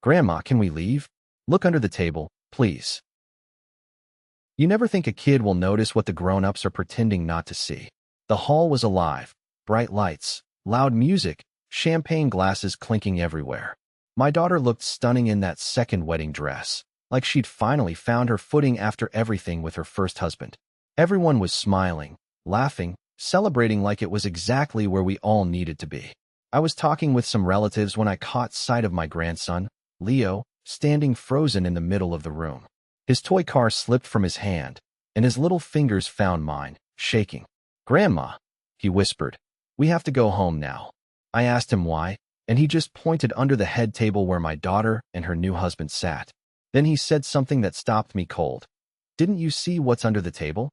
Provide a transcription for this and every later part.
Grandma, can we leave? Look under the table, please. You never think a kid will notice what the grown-ups are pretending not to see. The hall was alive. Bright lights, loud music, champagne glasses clinking everywhere. My daughter looked stunning in that second wedding dress, like she'd finally found her footing after everything with her first husband. Everyone was smiling, laughing, celebrating like it was exactly where we all needed to be. I was talking with some relatives when I caught sight of my grandson, Leo, standing frozen in the middle of the room. His toy car slipped from his hand, and his little fingers found mine, shaking. "Grandma," he whispered, "we have to go home now." I asked him why, and he just pointed under the head table where my daughter and her new husband sat. Then he said something that stopped me cold. "Didn't you see what's under the table?"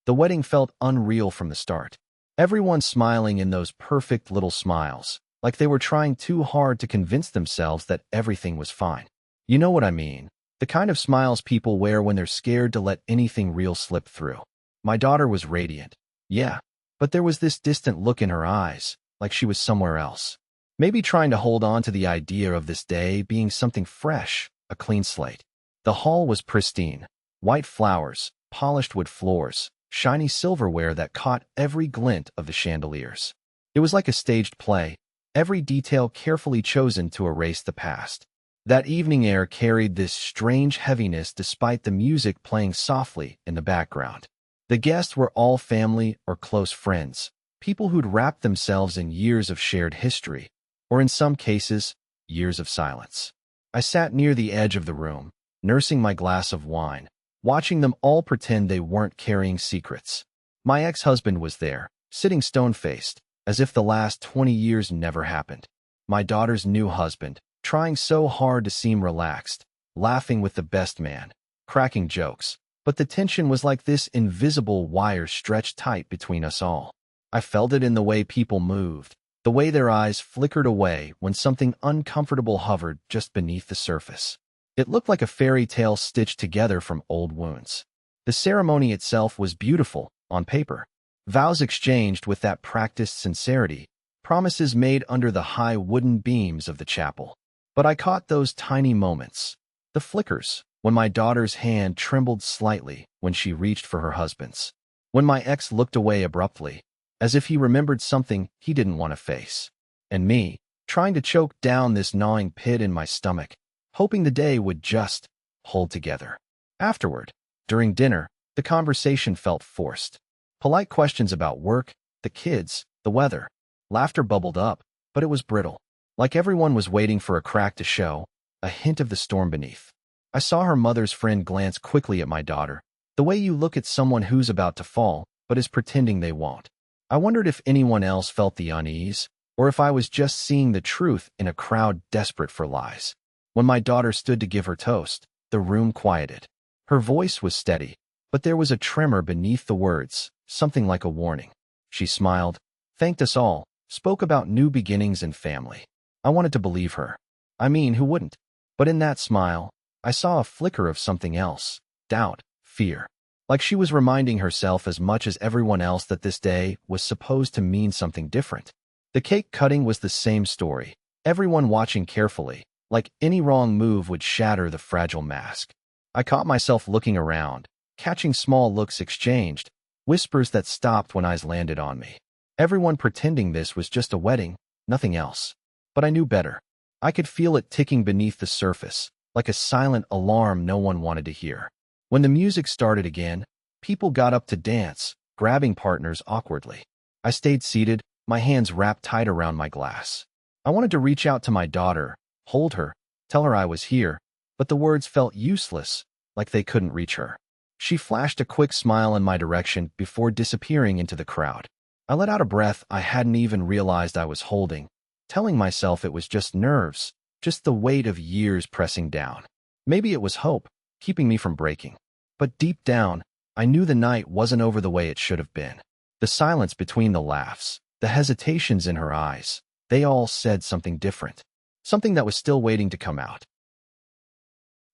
The wedding felt unreal from the start. Everyone smiling in those perfect little smiles, like they were trying too hard to convince themselves that everything was fine. You know what I mean? The kind of smiles people wear when they're scared to let anything real slip through. My daughter was radiant. Yeah, but there was this distant look in her eyes, like she was somewhere else. Maybe trying to hold on to the idea of this day being something fresh, a clean slate. The hall was pristine. White flowers, polished wood floors, shiny silverware that caught every glint of the chandeliers. It was like a staged play, every detail carefully chosen to erase the past. That evening air carried this strange heaviness despite the music playing softly in the background. The guests were all family or close friends, people who'd wrapped themselves in years of shared history, or in some cases, years of silence. I sat near the edge of the room, nursing my glass of wine, watching them all pretend they weren't carrying secrets. My ex-husband was there, sitting stone-faced, as if the last 20 years never happened. My daughter's new husband, trying so hard to seem relaxed, laughing with the best man, cracking jokes, but the tension was like this invisible wire stretched tight between us all. I felt it in the way people moved, the way their eyes flickered away when something uncomfortable hovered just beneath the surface. It looked like a fairy tale stitched together from old wounds. The ceremony itself was beautiful, on paper. Vows exchanged with that practiced sincerity, promises made under the high wooden beams of the chapel. But I caught those tiny moments, the flickers, when my daughter's hand trembled slightly when she reached for her husband's, when my ex looked away abruptly, as if he remembered something he didn't want to face, and me, trying to choke down this gnawing pit in my stomach, hoping the day would just hold together. Afterward, during dinner, the conversation felt forced. Polite questions about work, the kids, the weather. Laughter bubbled up, but it was brittle. Like everyone was waiting for a crack to show, a hint of the storm beneath. I saw her mother's friend glance quickly at my daughter, the way you look at someone who's about to fall, but is pretending they won't. I wondered if anyone else felt the unease, or if I was just seeing the truth in a crowd desperate for lies. When my daughter stood to give her toast, the room quieted. Her voice was steady, but there was a tremor beneath the words, something like a warning. She smiled, thanked us all, spoke about new beginnings and family. I wanted to believe her. I mean, who wouldn't? But in that smile, I saw a flicker of something else, doubt, fear. Like she was reminding herself as much as everyone else that this day was supposed to mean something different. The cake cutting was the same story, everyone watching carefully, like any wrong move would shatter the fragile mask. I caught myself looking around, catching small looks exchanged, whispers that stopped when eyes landed on me. Everyone pretending this was just a wedding, nothing else. But I knew better. I could feel it ticking beneath the surface, like a silent alarm no one wanted to hear. When the music started again, people got up to dance, grabbing partners awkwardly. I stayed seated, my hands wrapped tight around my glass. I wanted to reach out to my daughter, hold her, tell her I was here, but the words felt useless, like they couldn't reach her. She flashed a quick smile in my direction before disappearing into the crowd. I let out a breath I hadn't even realized I was holding, telling myself it was just nerves, just the weight of years pressing down. Maybe it was hope, keeping me from breaking. But deep down, I knew the night wasn't over the way it should have been. The silence between the laughs, the hesitations in her eyes, they all said something different, something that was still waiting to come out.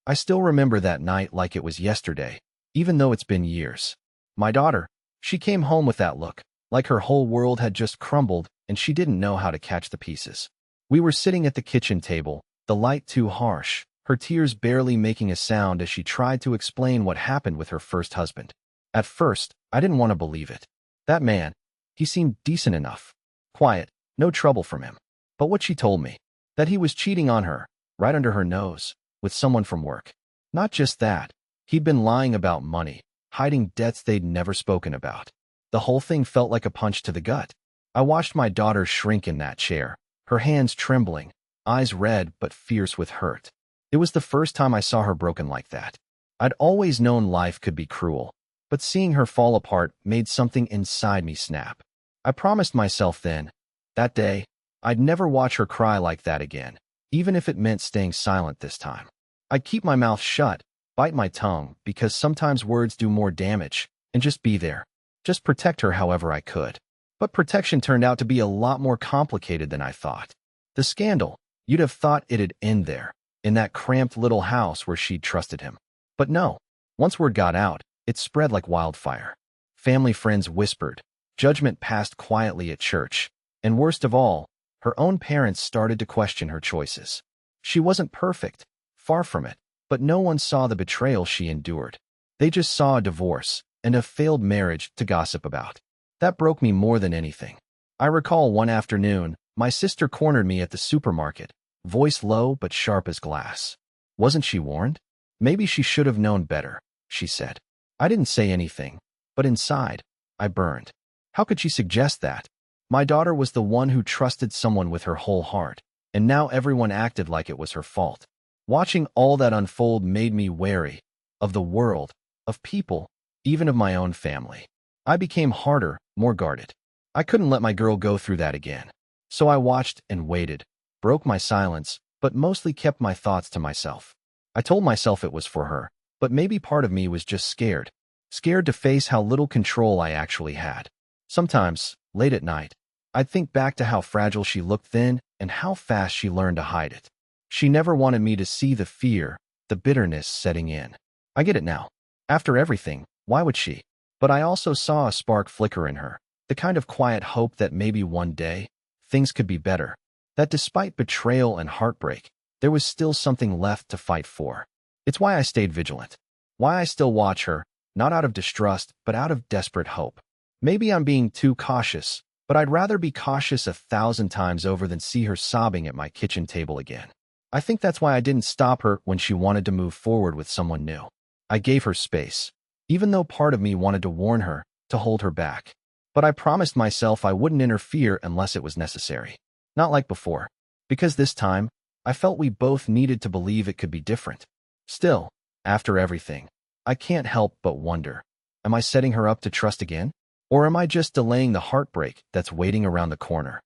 I still remember that night like it was yesterday, even though it's been years. My daughter, she came home with that look, like her whole world had just crumbled and she didn't know how to catch the pieces. We were sitting at the kitchen table, the light too harsh, her tears barely making a sound as she tried to explain what happened with her first husband. At first, I didn't want to believe it. That man, he seemed decent enough. Quiet, no trouble from him. But what she told me, that he was cheating on her, right under her nose, with someone from work. Not just that, he'd been lying about money, hiding debts they'd never spoken about. The whole thing felt like a punch to the gut. I watched my daughter shrink in that chair, her hands trembling, eyes red but fierce with hurt. It was the first time I saw her broken like that. I'd always known life could be cruel, but seeing her fall apart made something inside me snap. I promised myself then, that day, I'd never watch her cry like that again, even if it meant staying silent this time. I'd keep my mouth shut, bite my tongue, because sometimes words do more damage, and just be there. Just protect her however I could. But protection turned out to be a lot more complicated than I thought. The scandal, you'd have thought it'd end there, in that cramped little house where she'd trusted him. But no, once word got out, it spread like wildfire. Family friends whispered, judgment passed quietly at church, and worst of all, her own parents started to question her choices. She wasn't perfect, far from it, but no one saw the betrayal she endured. They just saw a divorce and a failed marriage to gossip about. That broke me more than anything. I recall one afternoon, my sister cornered me at the supermarket, voice low but sharp as glass. Wasn't she warned? Maybe she should have known better, she said. I didn't say anything, but inside, I burned. How could she suggest that? My daughter was the one who trusted someone with her whole heart, and now everyone acted like it was her fault. Watching all that unfold made me wary of the world, of people, even of my own family. I became harder, more guarded. I couldn't let my girl go through that again. So I watched and waited, broke my silence, but mostly kept my thoughts to myself. I told myself it was for her, but maybe part of me was just scared. Scared to face how little control I actually had. Sometimes, late at night, I'd think back to how fragile she looked then and how fast she learned to hide it. She never wanted me to see the fear, the bitterness setting in. I get it now. After everything, why would she? But I also saw a spark flicker in her, the kind of quiet hope that maybe one day, things could be better. That despite betrayal and heartbreak, there was still something left to fight for. It's why I stayed vigilant. Why I still watch her, not out of distrust, but out of desperate hope. Maybe I'm being too cautious, but I'd rather be cautious 1,000 times over than see her sobbing at my kitchen table again. I think that's why I didn't stop her when she wanted to move forward with someone new. I gave her space, even though part of me wanted to warn her, to hold her back. But I promised myself I wouldn't interfere unless it was necessary. Not like before, because this time, I felt we both needed to believe it could be different. Still, after everything, I can't help but wonder, am I setting her up to trust again? Or am I just delaying the heartbreak that's waiting around the corner?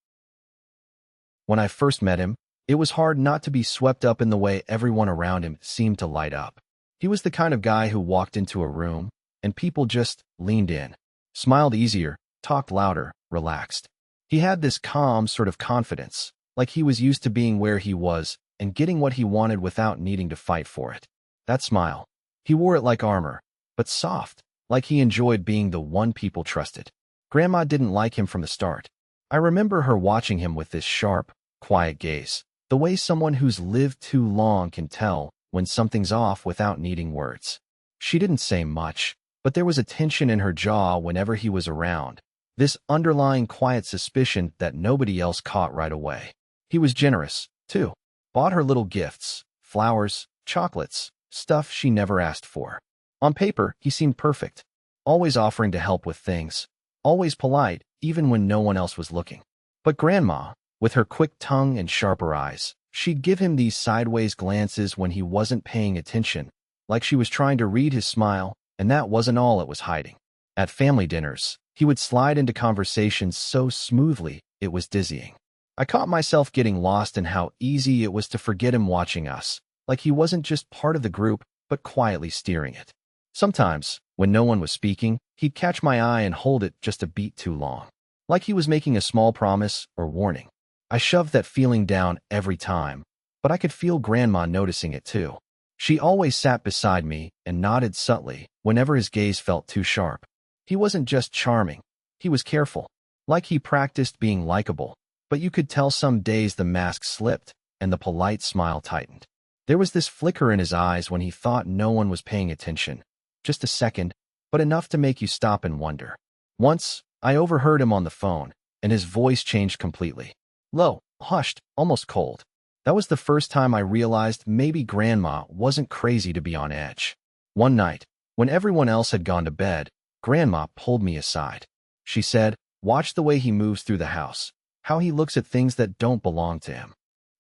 When I first met him, it was hard not to be swept up in the way everyone around him seemed to light up. He was the kind of guy who walked into a room, and people just leaned in, smiled easier, talked louder, relaxed. He had this calm sort of confidence, like he was used to being where he was and getting what he wanted without needing to fight for it. That smile, he wore it like armor, but soft, like he enjoyed being the one people trusted. Grandma didn't like him from the start. I remember her watching him with this sharp, quiet gaze, the way someone who's lived too long can tell when something's off without needing words. She didn't say much, but there was a tension in her jaw whenever he was around, this underlying quiet suspicion that nobody else caught right away. He was generous, too. Bought her little gifts, flowers, chocolates, stuff she never asked for. On paper, he seemed perfect, always offering to help with things, always polite, even when no one else was looking. But Grandma, with her quick tongue and sharper eyes, she'd give him these sideways glances when he wasn't paying attention, like she was trying to read his smile, and that wasn't all it was hiding. At family dinners, he would slide into conversations so smoothly, it was dizzying. I caught myself getting lost in how easy it was to forget him watching us, like he wasn't just part of the group, but quietly steering it. Sometimes, when no one was speaking, he'd catch my eye and hold it just a beat too long, like he was making a small promise or warning. I shoved that feeling down every time, but I could feel Grandma noticing it too. She always sat beside me and nodded subtly whenever his gaze felt too sharp. He wasn't just charming, he was careful, like he practiced being likable, but you could tell some days the mask slipped, and the polite smile tightened. There was this flicker in his eyes when he thought no one was paying attention. Just a second, but enough to make you stop and wonder. Once, I overheard him on the phone, and his voice changed completely. Low, hushed, almost cold. That was the first time I realized maybe Grandma wasn't crazy to be on edge. One night, when everyone else had gone to bed, Grandma pulled me aside. She said, "Watch the way he moves through the house, how he looks at things that don't belong to him."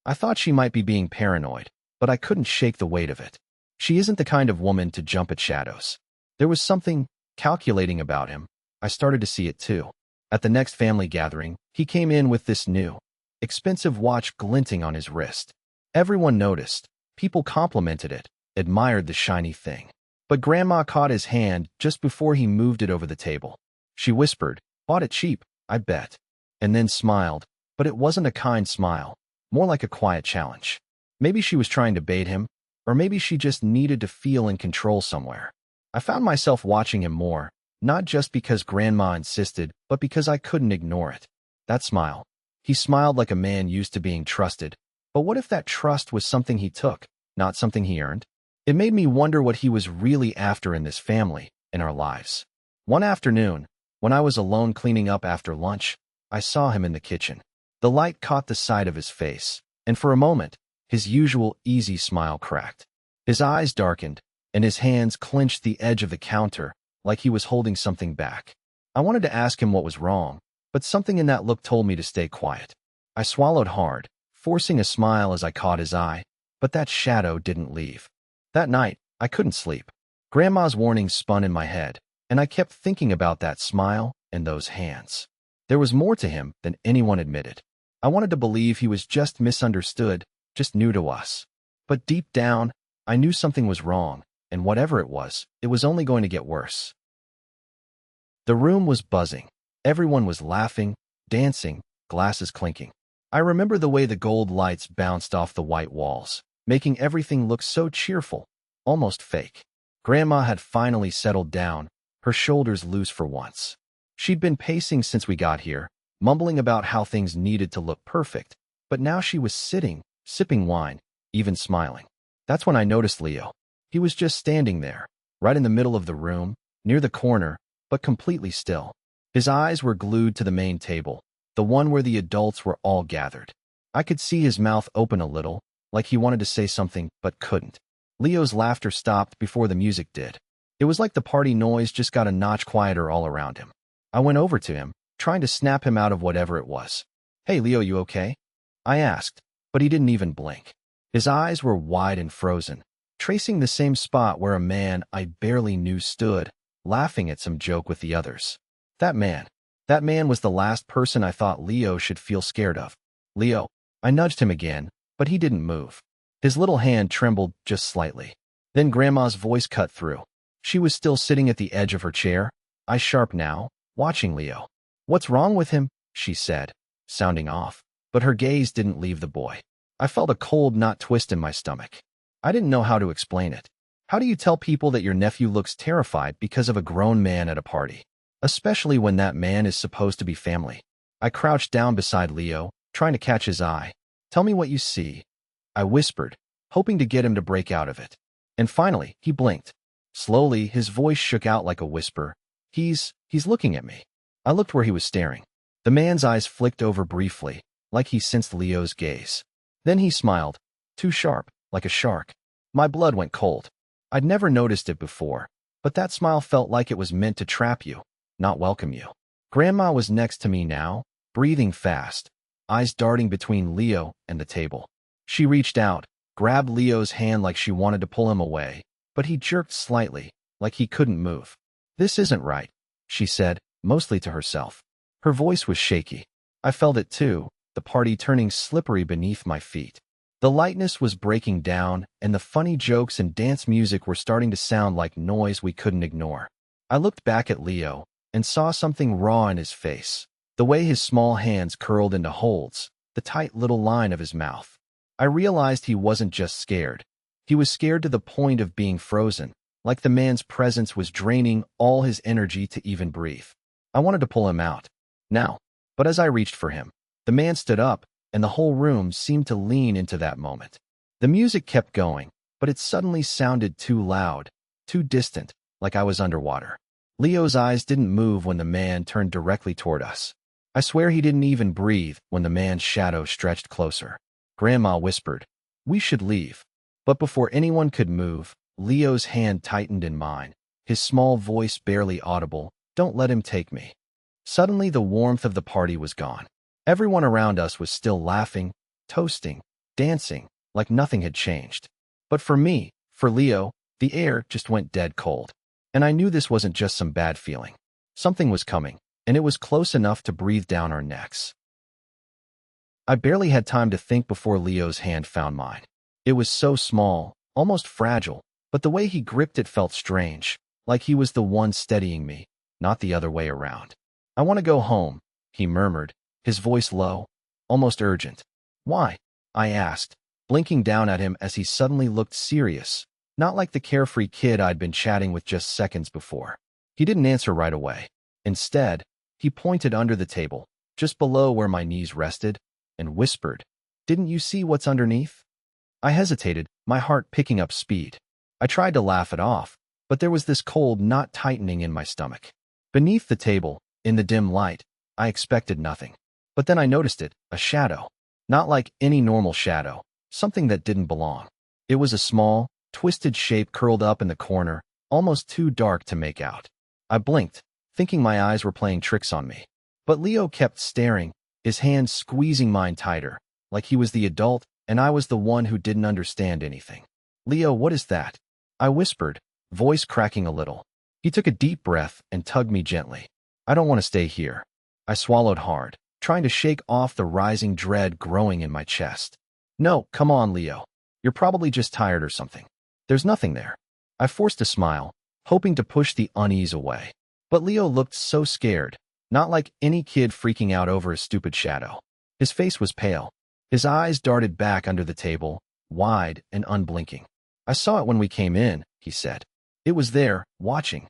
I thought she might be being paranoid, but I couldn't shake the weight of it. She isn't the kind of woman to jump at shadows. There was something calculating about him. I started to see it too. At the next family gathering, he came in with this new, expensive watch glinting on his wrist. Everyone noticed. People complimented it, admired the shiny thing. But Grandma caught his hand just before he moved it over the table. She whispered, "Bought it cheap, I bet," and then smiled, but it wasn't a kind smile, more like a quiet challenge. Maybe she was trying to bait him, or maybe she just needed to feel in control somewhere. I found myself watching him more, not just because Grandma insisted, but because I couldn't ignore it. That smile. He smiled like a man used to being trusted, but what if that trust was something he took, not something he earned? It made me wonder what he was really after in this family, in our lives. One afternoon, when I was alone cleaning up after lunch, I saw him in the kitchen. The light caught the side of his face, and for a moment, his usual easy smile cracked. His eyes darkened, and his hands clenched the edge of the counter like he was holding something back. I wanted to ask him what was wrong, but something in that look told me to stay quiet. I swallowed hard, forcing a smile as I caught his eye, but that shadow didn't leave. That night, I couldn't sleep. Grandma's warning spun in my head, and I kept thinking about that smile and those hands. There was more to him than anyone admitted. I wanted to believe he was just misunderstood, just new to us. But deep down, I knew something was wrong, and whatever it was only going to get worse. The room was buzzing. Everyone was laughing, dancing, glasses clinking. I remember the way the gold lights bounced off the white walls, making everything look so cheerful, almost fake. Grandma had finally settled down, her shoulders loose for once. She'd been pacing since we got here, mumbling about how things needed to look perfect, but now she was sitting, sipping wine, even smiling. That's when I noticed Leo. He was just standing there, right in the middle of the room, near the corner, but completely still. His eyes were glued to the main table, the one where the adults were all gathered. I could see his mouth open a little, like he wanted to say something but couldn't. Leo's laughter stopped before the music did. It was like the party noise just got a notch quieter all around him. I went over to him, trying to snap him out of whatever it was. "Hey Leo, you okay?" I asked, but he didn't even blink. His eyes were wide and frozen, tracing the same spot where a man I barely knew stood, laughing at some joke with the others. That man was the last person I thought Leo should feel scared of. "Leo," I nudged him again, but he didn't move. His little hand trembled just slightly. Then Grandma's voice cut through. She was still sitting at the edge of her chair, eyes sharp now, watching Leo. "What's wrong with him?" she said, sounding off, but her gaze didn't leave the boy. I felt a cold knot twist in my stomach. I didn't know how to explain it. How do you tell people that your nephew looks terrified because of a grown man at a party? Especially when that man is supposed to be family. I crouched down beside Leo, trying to catch his eye. "Tell me what you see," I whispered, hoping to get him to break out of it. And finally, he blinked. Slowly, his voice shook out like a whisper. He's looking at me." I looked where he was staring. The man's eyes flicked over briefly, like he sensed Leo's gaze. Then he smiled, too sharp, like a shark. My blood went cold. I'd never noticed it before, but that smile felt like it was meant to trap you, not welcome you. Grandma was next to me now, breathing fast, eyes darting between Leo and the table. She reached out, grabbed Leo's hand like she wanted to pull him away, but he jerked slightly, like he couldn't move. "This isn't right," she said, mostly to herself. Her voice was shaky. I felt it too, the party turning slippery beneath my feet. The lightness was breaking down, and the funny jokes and dance music were starting to sound like noise we couldn't ignore. I looked back at Leo and saw something raw in his face, the way his small hands curled into holds, the tight little line of his mouth. I realized he wasn't just scared. He was scared to the point of being frozen, like the man's presence was draining all his energy to even breathe. I wanted to pull him out now, but as I reached for him, the man stood up, and the whole room seemed to lean into that moment. The music kept going, but it suddenly sounded too loud, too distant, like I was underwater. Leo's eyes didn't move when the man turned directly toward us. I swear he didn't even breathe when the man's shadow stretched closer. Grandma whispered, "We should leave." But before anyone could move, Leo's hand tightened in mine, his small voice barely audible, "Don't let him take me." Suddenly the warmth of the party was gone. Everyone around us was still laughing, toasting, dancing, like nothing had changed. But for me, for Leo, the air just went dead cold. And I knew this wasn't just some bad feeling. Something was coming, and it was close enough to breathe down our necks. I barely had time to think before Leo's hand found mine. It was so small, almost fragile, but the way he gripped it felt strange, like he was the one steadying me, not the other way around. "I want to go home," he murmured, his voice low, almost urgent. "Why?" I asked, blinking down at him as he suddenly looked serious, not like the carefree kid I'd been chatting with just seconds before. He didn't answer right away. Instead, he pointed under the table, just below where my knees rested, and whispered, "Didn't you see what's underneath?" I hesitated, my heart picking up speed. I tried to laugh it off, but there was this cold knot tightening in my stomach. Beneath the table, in the dim light, I expected nothing. But then I noticed it, a shadow. Not like any normal shadow, something that didn't belong. It was a small, twisted shape curled up in the corner, almost too dark to make out. I blinked, thinking my eyes were playing tricks on me. But Leo kept staring, his hand squeezing mine tighter, like he was the adult and I was the one who didn't understand anything. "Leo, what is that?" I whispered, voice cracking a little. He took a deep breath and tugged me gently. "I don't want to stay here." I swallowed hard, trying to shake off the rising dread growing in my chest. "No, come on, Leo. You're probably just tired or something. There's nothing there." I forced a smile, hoping to push the unease away. But Leo looked so scared, not like any kid freaking out over a stupid shadow. His face was pale. His eyes darted back under the table, wide and unblinking. "I saw it when we came in," he said. "It was there, watching."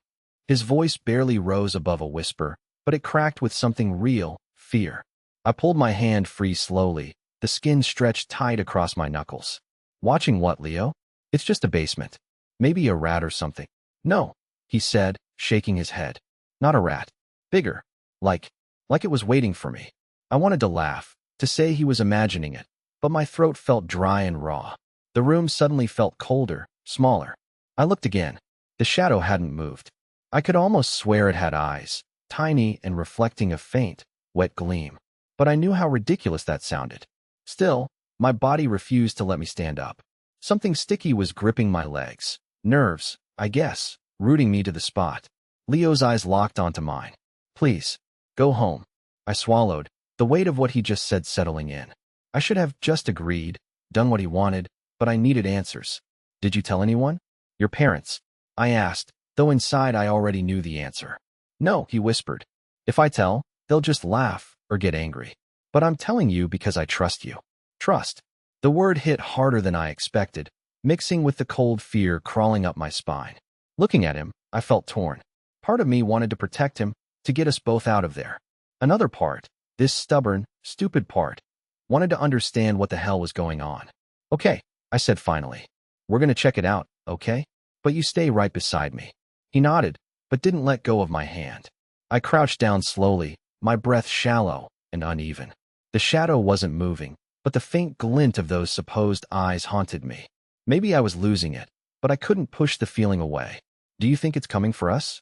His voice barely rose above a whisper, but it cracked with something real, fear. I pulled my hand free slowly, the skin stretched tight across my knuckles. "Watching what, Leo?" "It's just a basement. Maybe a rat or something." "No," he said, shaking his head. "Not a rat. Bigger. Like it was waiting for me." I wanted to laugh, to say he was imagining it, but my throat felt dry and raw. The room suddenly felt colder, smaller. I looked again. The shadow hadn't moved. I could almost swear it had eyes, tiny and reflecting a faint, wet gleam. But I knew how ridiculous that sounded. Still, my body refused to let me stand up. Something sticky was gripping my legs. Nerves, I guess, rooting me to the spot. Leo's eyes locked onto mine. "Please, go home." I swallowed, the weight of what he just said settling in. I should have just agreed, done what he wanted, but I needed answers. "Did you tell anyone?" "Your parents?" I asked, though inside I already knew the answer. "No," he whispered. "If I tell, they'll just laugh or get angry. But I'm telling you because I trust you." Trust. The word hit harder than I expected, mixing with the cold fear crawling up my spine. Looking at him, I felt torn. Part of me wanted to protect him, to get us both out of there. Another part, this stubborn, stupid part, wanted to understand what the hell was going on. "Okay," I said finally. "We're going to check it out, okay? But you stay right beside me." He nodded, but didn't let go of my hand. I crouched down slowly, my breath shallow and uneven. The shadow wasn't moving, but the faint glint of those supposed eyes haunted me. Maybe I was losing it, but I couldn't push the feeling away. "Do you think it's coming for us?"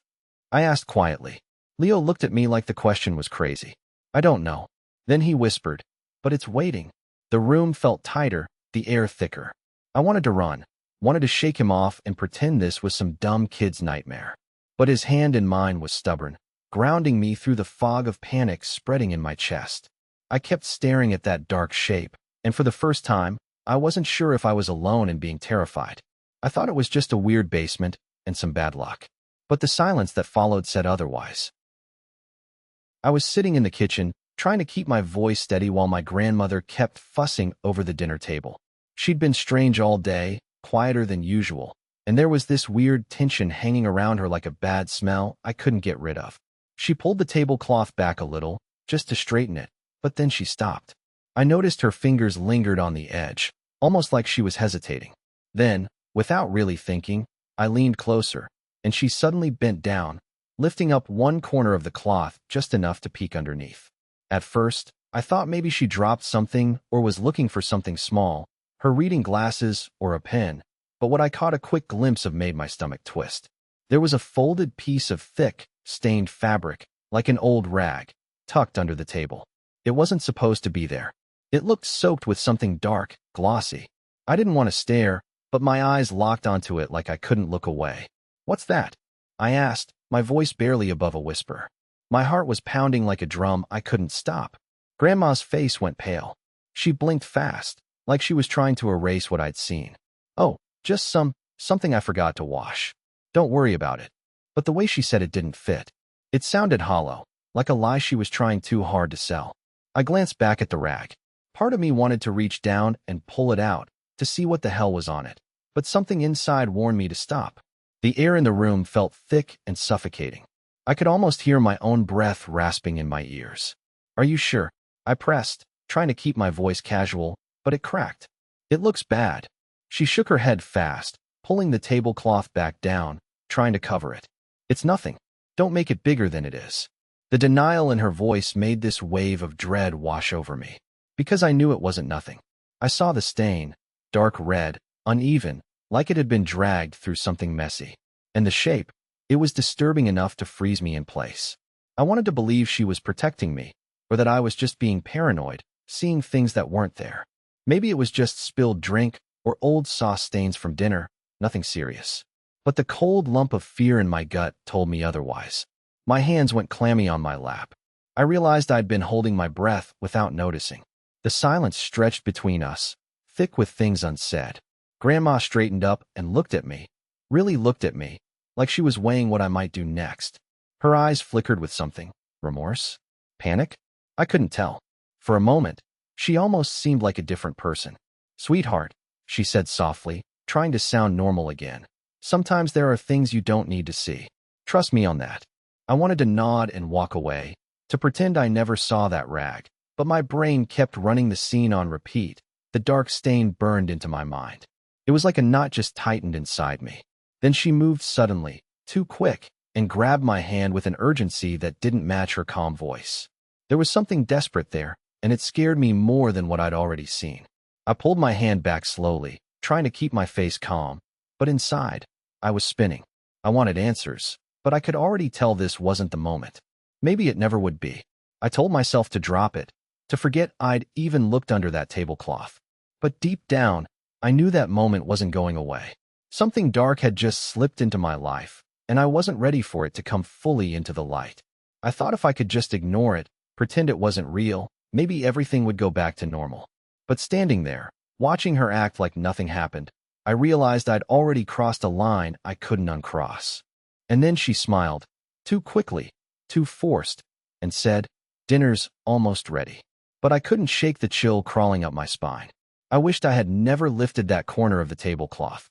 I asked quietly. Leo looked at me like the question was crazy. "I don't know." Then he whispered, "But it's waiting." The room felt tighter, the air thicker. I wanted to run, wanted to shake him off and pretend this was some dumb kid's nightmare. But his hand in mine was stubborn, grounding me through the fog of panic spreading in my chest. I kept staring at that dark shape, and for the first time, I wasn't sure if I was alone in being terrified. I thought it was just a weird basement and some bad luck. But the silence that followed said otherwise. I was sitting in the kitchen, trying to keep my voice steady while my grandmother kept fussing over the dinner table. She'd been strange all day, quieter than usual, and there was this weird tension hanging around her like a bad smell I couldn't get rid of. She pulled the tablecloth back a little, just to straighten it, but then she stopped. I noticed her fingers lingered on the edge, almost like she was hesitating. Then, without really thinking, I leaned closer, and she suddenly bent down, lifting up one corner of the cloth just enough to peek underneath. At first, I thought maybe she dropped something or was looking for something small, her reading glasses or a pen, but what I caught a quick glimpse of made my stomach twist. There was a folded piece of thick, stained fabric, like an old rag, tucked under the table. It wasn't supposed to be there. It looked soaked with something dark, glossy. I didn't want to stare, but my eyes locked onto it like I couldn't look away. "What's that?" I asked, my voice barely above a whisper. My heart was pounding like a drum I couldn't stop. Grandma's face went pale. She blinked fast, like she was trying to erase what I'd seen. "Oh, just something I forgot to wash. Don't worry about it." But the way she said it didn't fit. It sounded hollow, like a lie she was trying too hard to sell. I glanced back at the rag. Part of me wanted to reach down and pull it out, to see what the hell was on it, but something inside warned me to stop. The air in the room felt thick and suffocating. I could almost hear my own breath rasping in my ears. "Are you sure?" I pressed, trying to keep my voice casual, but it cracked. "It looks bad." She shook her head fast, pulling the tablecloth back down, trying to cover it. "It's nothing. Don't make it bigger than it is." The denial in her voice made this wave of dread wash over me. Because I knew it wasn't nothing. I saw the stain, dark red, uneven, like it had been dragged through something messy. And the shape, it was disturbing enough to freeze me in place. I wanted to believe she was protecting me, or that I was just being paranoid, seeing things that weren't there. Maybe it was just spilled drink or old sauce stains from dinner, nothing serious. But the cold lump of fear in my gut told me otherwise. My hands went clammy on my lap. I realized I'd been holding my breath without noticing. The silence stretched between us, thick with things unsaid. Grandma straightened up and looked at me, really looked at me, like she was weighing what I might do next. Her eyes flickered with something. Remorse? Panic? I couldn't tell. For a moment, she almost seemed like a different person. "Sweetheart," she said softly, trying to sound normal again. "Sometimes there are things you don't need to see. Trust me on that." I wanted to nod and walk away, to pretend I never saw that rag, but my brain kept running the scene on repeat. The dark stain burned into my mind. It was like a knot just tightened inside me. Then she moved suddenly, too quick, and grabbed my hand with an urgency that didn't match her calm voice. There was something desperate there, and it scared me more than what I'd already seen. I pulled my hand back slowly, trying to keep my face calm, but inside, I was spinning. I wanted answers, but I could already tell this wasn't the moment. Maybe it never would be. I told myself to drop it, to forget I'd even looked under that tablecloth. But deep down, I knew that moment wasn't going away. Something dark had just slipped into my life, and I wasn't ready for it to come fully into the light. I thought if I could just ignore it, pretend it wasn't real, maybe everything would go back to normal. But standing there, watching her act like nothing happened, I realized I'd already crossed a line I couldn't uncross. And then she smiled, too quickly, too forced, and said, "Dinner's almost ready." But I couldn't shake the chill crawling up my spine. I wished I had never lifted that corner of the tablecloth.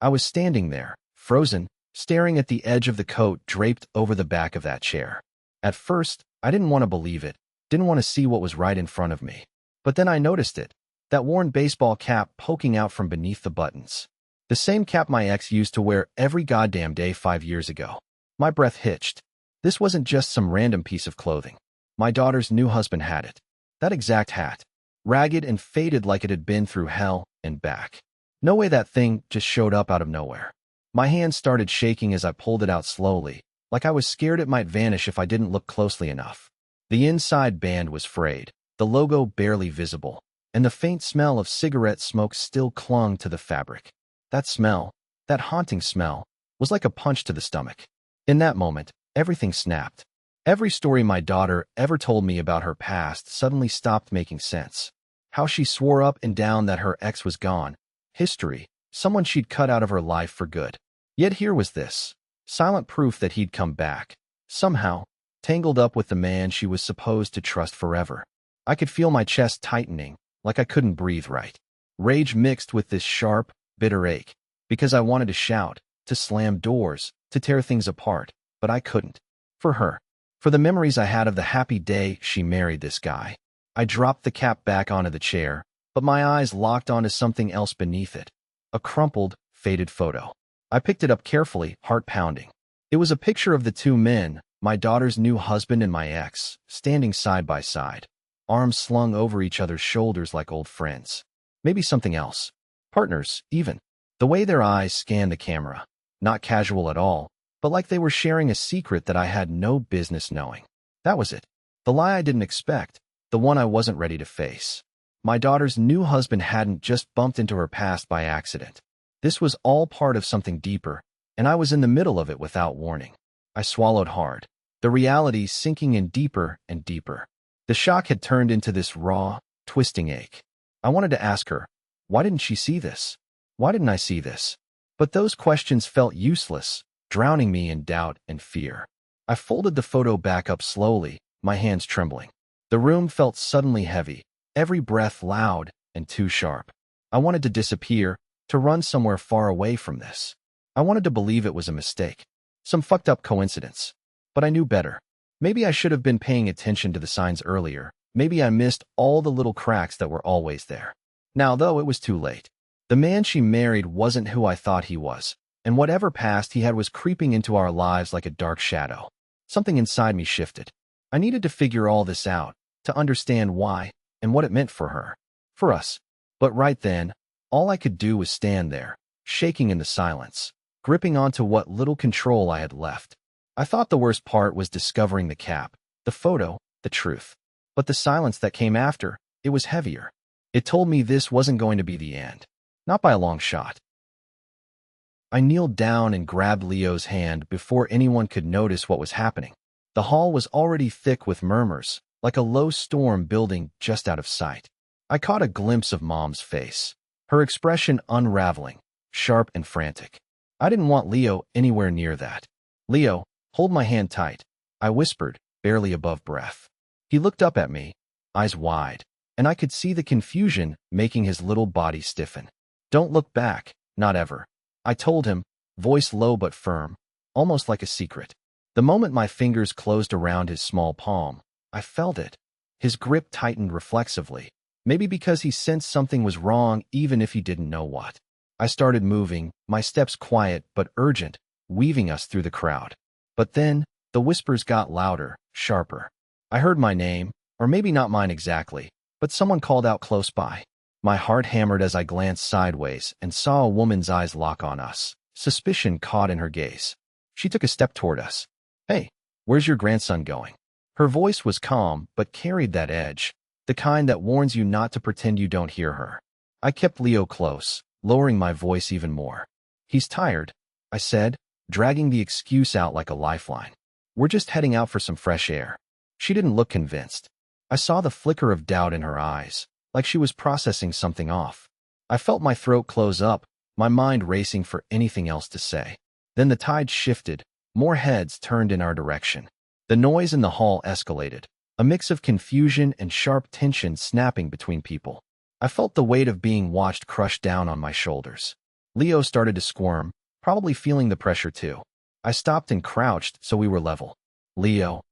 I was standing there, frozen, staring at the edge of the coat draped over the back of that chair. At first, I didn't want to believe it, didn't want to see what was right in front of me. But then I noticed it, that worn baseball cap poking out from beneath the buttons. The same cap my ex used to wear every goddamn day 5 years ago. My breath hitched. This wasn't just some random piece of clothing. My daughter's new husband had it. That exact hat. Ragged and faded like it had been through hell and back. No way that thing just showed up out of nowhere. My hand started shaking as I pulled it out slowly, like I was scared it might vanish if I didn't look closely enough. The inside band was frayed, the logo barely visible, and the faint smell of cigarette smoke still clung to the fabric. That smell, that haunting smell, was like a punch to the stomach. In that moment, everything snapped. Every story my daughter ever told me about her past suddenly stopped making sense. How she swore up and down that her ex was gone. History, someone she'd cut out of her life for good. Yet here was this, silent proof that he'd come back, somehow, tangled up with the man she was supposed to trust forever. I could feel my chest tightening, like I couldn't breathe right. Rage mixed with this sharp, bitter ache, because I wanted to shout, to slam doors, to tear things apart, but I couldn't. For her. For the memories I had of the happy day she married this guy. I dropped the cap back onto the chair, but my eyes locked onto something else beneath it. A crumpled, faded photo. I picked it up carefully, heart pounding. It was a picture of the two men, my daughter's new husband and my ex, standing side by side, arms slung over each other's shoulders like old friends. Maybe something else. Partners, even. The way their eyes scanned the camera. Not casual at all, but like they were sharing a secret that I had no business knowing. That was it. The lie I didn't expect. The one I wasn't ready to face. My daughter's new husband hadn't just bumped into her past by accident. This was all part of something deeper, and I was in the middle of it without warning. I swallowed hard, the reality sinking in deeper and deeper. The shock had turned into this raw, twisting ache. I wanted to ask her, why didn't she see this? Why didn't I see this? But those questions felt useless, drowning me in doubt and fear. I folded the photo back up slowly, my hands trembling. The room felt suddenly heavy, every breath loud and too sharp. I wanted to disappear, to run somewhere far away from this. I wanted to believe it was a mistake, some fucked up coincidence. But I knew better. Maybe I should have been paying attention to the signs earlier. Maybe I missed all the little cracks that were always there. Now, though, it was too late. The man she married wasn't who I thought he was, and whatever past he had was creeping into our lives like a dark shadow. Something inside me shifted. I needed to figure all this out, to understand why, and what it meant for her. For us. But right then, all I could do was stand there, shaking in the silence, gripping onto what little control I had left. I thought the worst part was discovering the cap, the photo, the truth. But the silence that came after, it was heavier. It told me this wasn't going to be the end. Not by a long shot. I kneeled down and grabbed Leo's hand before anyone could notice what was happening. The hall was already thick with murmurs, like a low storm building just out of sight. I caught a glimpse of Mom's face, her expression unraveling, sharp and frantic. I didn't want Leo anywhere near that. Leo, hold my hand tight, I whispered, barely above breath. He looked up at me, eyes wide, and I could see the confusion making his little body stiffen. Don't look back, not ever. I told him, voice low but firm, almost like a secret. The moment my fingers closed around his small palm, I felt it. His grip tightened reflexively, maybe because he sensed something was wrong even if he didn't know what. I started moving, my steps quiet but urgent, weaving us through the crowd. But then, the whispers got louder, sharper. I heard my name, or maybe not mine exactly, but someone called out close by. My heart hammered as I glanced sideways and saw a woman's eyes lock on us, suspicion caught in her gaze. She took a step toward us. Hey, where's your grandson going? Her voice was calm but carried that edge, the kind that warns you not to pretend you don't hear her. I kept Leo close, lowering my voice even more. He's tired, I said, dragging the excuse out like a lifeline. We're just heading out for some fresh air. She didn't look convinced. I saw the flicker of doubt in her eyes, like she was processing something off. I felt my throat close up, my mind racing for anything else to say. Then the tide shifted, more heads turned in our direction. The noise in the hall escalated, a mix of confusion and sharp tension snapping between people. I felt the weight of being watched crush down on my shoulders. Leo started to squirm, probably feeling the pressure too. I stopped and crouched so we were level. Leo,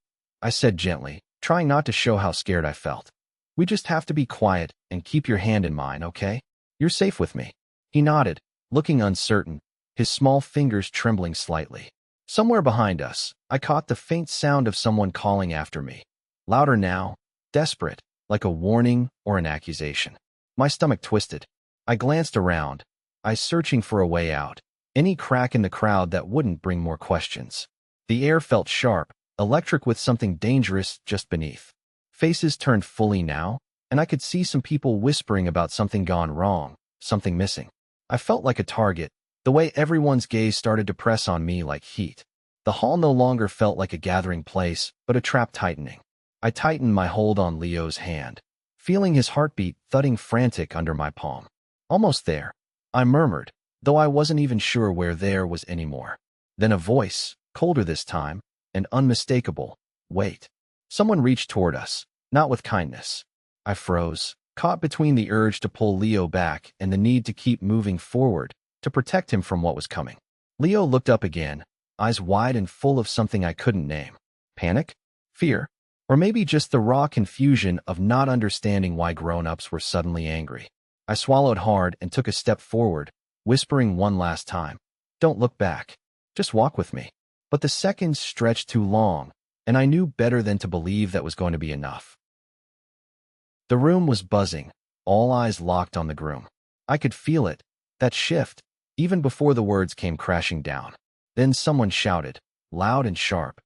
I said gently, trying not to show how scared I felt. We just have to be quiet and keep your hand in mine, okay? You're safe with me. He nodded, looking uncertain, his small fingers trembling slightly. Somewhere behind us, I caught the faint sound of someone calling after me. Louder now, desperate, like a warning or an accusation. My stomach twisted. I glanced around, eyes searching for a way out, any crack in the crowd that wouldn't bring more questions. The air felt sharp, electric with something dangerous just beneath. Faces turned fully now, and I could see some people whispering about something gone wrong, something missing. I felt like a target, the way everyone's gaze started to press on me like heat. The hall no longer felt like a gathering place, but a trap tightening. I tightened my hold on Leo's hand, feeling his heartbeat thudding frantic under my palm. Almost there, I murmured, though I wasn't even sure where there was anymore. Then a voice, colder this time, and unmistakable, wait. Someone reached toward us, not with kindness. I froze, caught between the urge to pull Leo back and the need to keep moving forward, to protect him from what was coming. Leo looked up again, eyes wide and full of something I couldn't name. Panic? Fear? Or maybe just the raw confusion of not understanding why grown-ups were suddenly angry. I swallowed hard and took a step forward, whispering one last time, "Don't look back. Just walk with me." But the seconds stretched too long, and I knew better than to believe that was going to be enough. The room was buzzing, all eyes locked on the groom. I could feel it, that shift, even before the words came crashing down. Then someone shouted, loud and sharp,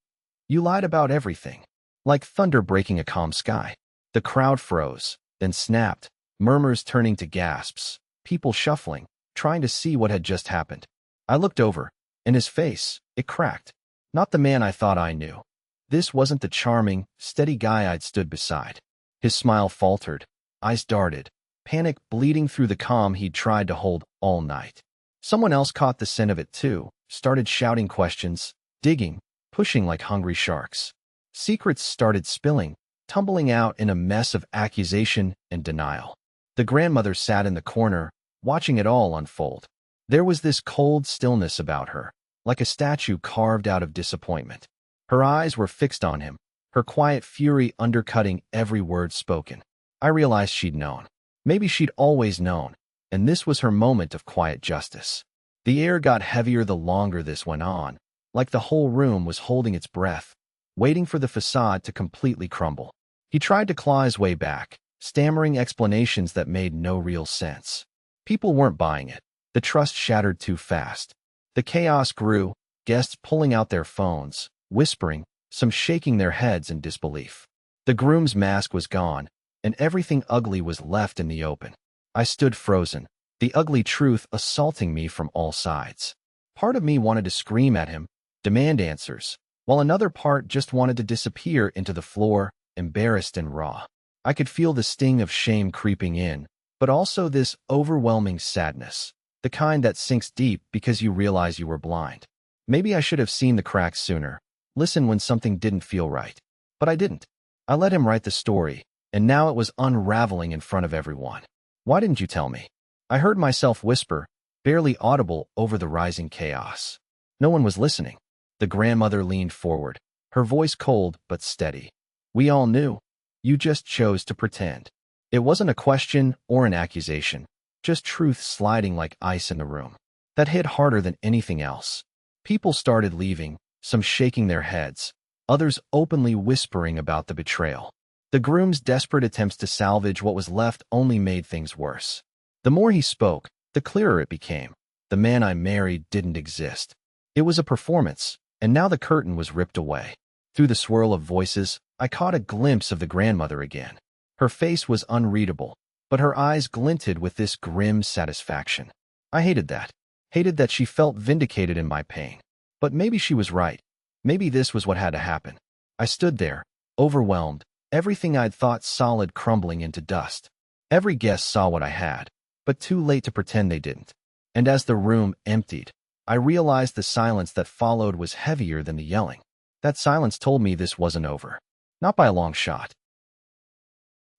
"You lied about everything." Like thunder breaking a calm sky. The crowd froze, then snapped, murmurs turning to gasps, people shuffling, trying to see what had just happened. I looked over, and his face, it cracked. Not the man I thought I knew. This wasn't the charming, steady guy I'd stood beside. His smile faltered, eyes darted, panic bleeding through the calm he'd tried to hold all night. Someone else caught the scent of it too, started shouting questions, digging, pushing like hungry sharks. Secrets started spilling, tumbling out in a mess of accusation and denial. The grandmother sat in the corner, watching it all unfold. There was this cold stillness about her, like a statue carved out of disappointment. Her eyes were fixed on him, her quiet fury undercutting every word spoken. I realized she'd known. Maybe she'd always known, and this was her moment of quiet justice. The air got heavier the longer this went on, like the whole room was holding its breath, waiting for the facade to completely crumble. He tried to claw his way back, stammering explanations that made no real sense. People weren't buying it. The trust shattered too fast. The chaos grew, guests pulling out their phones, whispering, some shaking their heads in disbelief. The groom's mask was gone, and everything ugly was left in the open. I stood frozen, the ugly truth assaulting me from all sides. Part of me wanted to scream at him, demand answers, while another part just wanted to disappear into the floor, embarrassed and raw. I could feel the sting of shame creeping in, but also this overwhelming sadness, the kind that sinks deep because you realize you were blind. Maybe I should have seen the cracks sooner, listened when something didn't feel right. But I didn't. I let him write the story, and now it was unraveling in front of everyone. "Why didn't you tell me?" I heard myself whisper, barely audible over the rising chaos. No one was listening. The grandmother leaned forward, her voice cold but steady. "We all knew. You just chose to pretend." It wasn't a question or an accusation, just truth sliding like ice in the room. That hit harder than anything else. People started leaving, some shaking their heads, others openly whispering about the betrayal. The groom's desperate attempts to salvage what was left only made things worse. The more he spoke, the clearer it became. The man I married didn't exist. It was a performance, and now the curtain was ripped away. Through the swirl of voices, I caught a glimpse of the grandmother again. Her face was unreadable, but her eyes glinted with this grim satisfaction. I hated that she felt vindicated in my pain. But maybe she was right. Maybe this was what had to happen. I stood there, overwhelmed, everything I'd thought solid crumbling into dust. Every guest saw what I had, but too late to pretend they didn't. And as the room emptied, I realized the silence that followed was heavier than the yelling. That silence told me this wasn't over. Not by a long shot.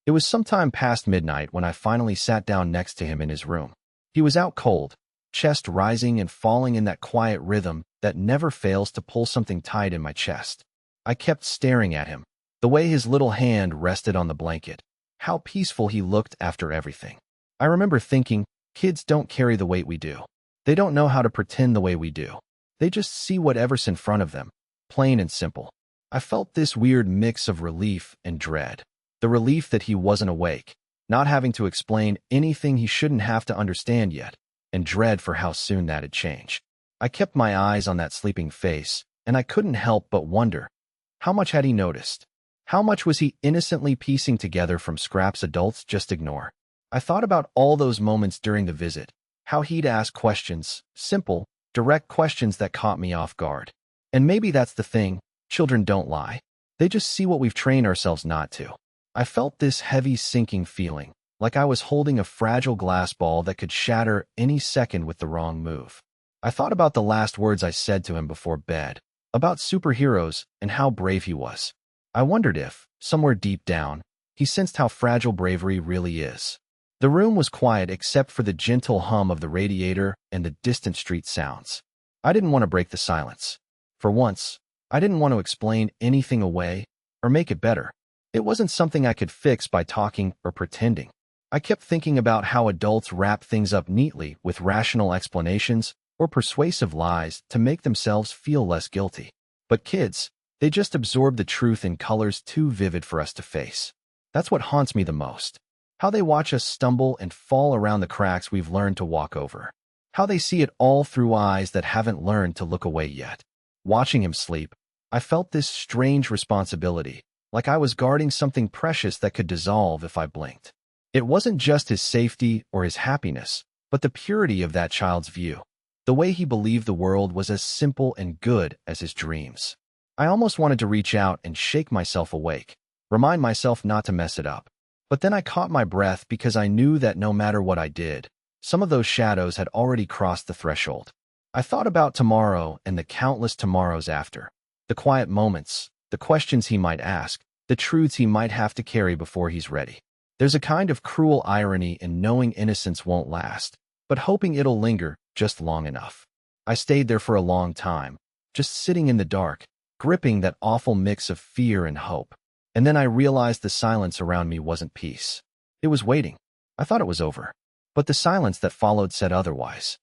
It was sometime past midnight when I finally sat down next to him in his room. He was out cold, chest rising and falling in that quiet rhythm that never fails to pull something tight in my chest. I kept staring at him, the way his little hand rested on the blanket, how peaceful he looked after everything. I remember thinking, kids don't carry the weight we do. They don't know how to pretend the way we do. They just see whatever's in front of them, plain and simple. I felt this weird mix of relief and dread. The relief that he wasn't awake, not having to explain anything he shouldn't have to understand yet, and dread for how soon that'd change. I kept my eyes on that sleeping face, and I couldn't help but wonder, how much had he noticed? How much was he innocently piecing together from scraps adults just ignore? I thought about all those moments during the visit, how he'd ask questions, simple, direct questions that caught me off guard. And maybe that's the thing, children don't lie. They just see what we've trained ourselves not to. I felt this heavy sinking feeling, like I was holding a fragile glass ball that could shatter any second with the wrong move. I thought about the last words I said to him before bed, about superheroes and how brave he was. I wondered if, somewhere deep down, he sensed how fragile bravery really is. The room was quiet except for the gentle hum of the radiator and the distant street sounds. I didn't want to break the silence. For once, I didn't want to explain anything away or make it better. It wasn't something I could fix by talking or pretending. I kept thinking about how adults wrap things up neatly with rational explanations or persuasive lies to make themselves feel less guilty. But kids, they just absorb the truth in colors too vivid for us to face. That's what haunts me the most. How they watch us stumble and fall around the cracks we've learned to walk over. How they see it all through eyes that haven't learned to look away yet. Watching him sleep, I felt this strange responsibility, like I was guarding something precious that could dissolve if I blinked. It wasn't just his safety or his happiness, but the purity of that child's view. The way he believed the world was as simple and good as his dreams. I almost wanted to reach out and shake myself awake, remind myself not to mess it up. But then I caught my breath because I knew that no matter what I did, some of those shadows had already crossed the threshold. I thought about tomorrow and the countless tomorrows after. The quiet moments, the questions he might ask, the truths he might have to carry before he's ready. There's a kind of cruel irony in knowing innocence won't last, but hoping it'll linger just long enough. I stayed there for a long time, just sitting in the dark, gripping that awful mix of fear and hope. And then I realized the silence around me wasn't peace. It was waiting. I thought it was over. But the silence that followed said otherwise.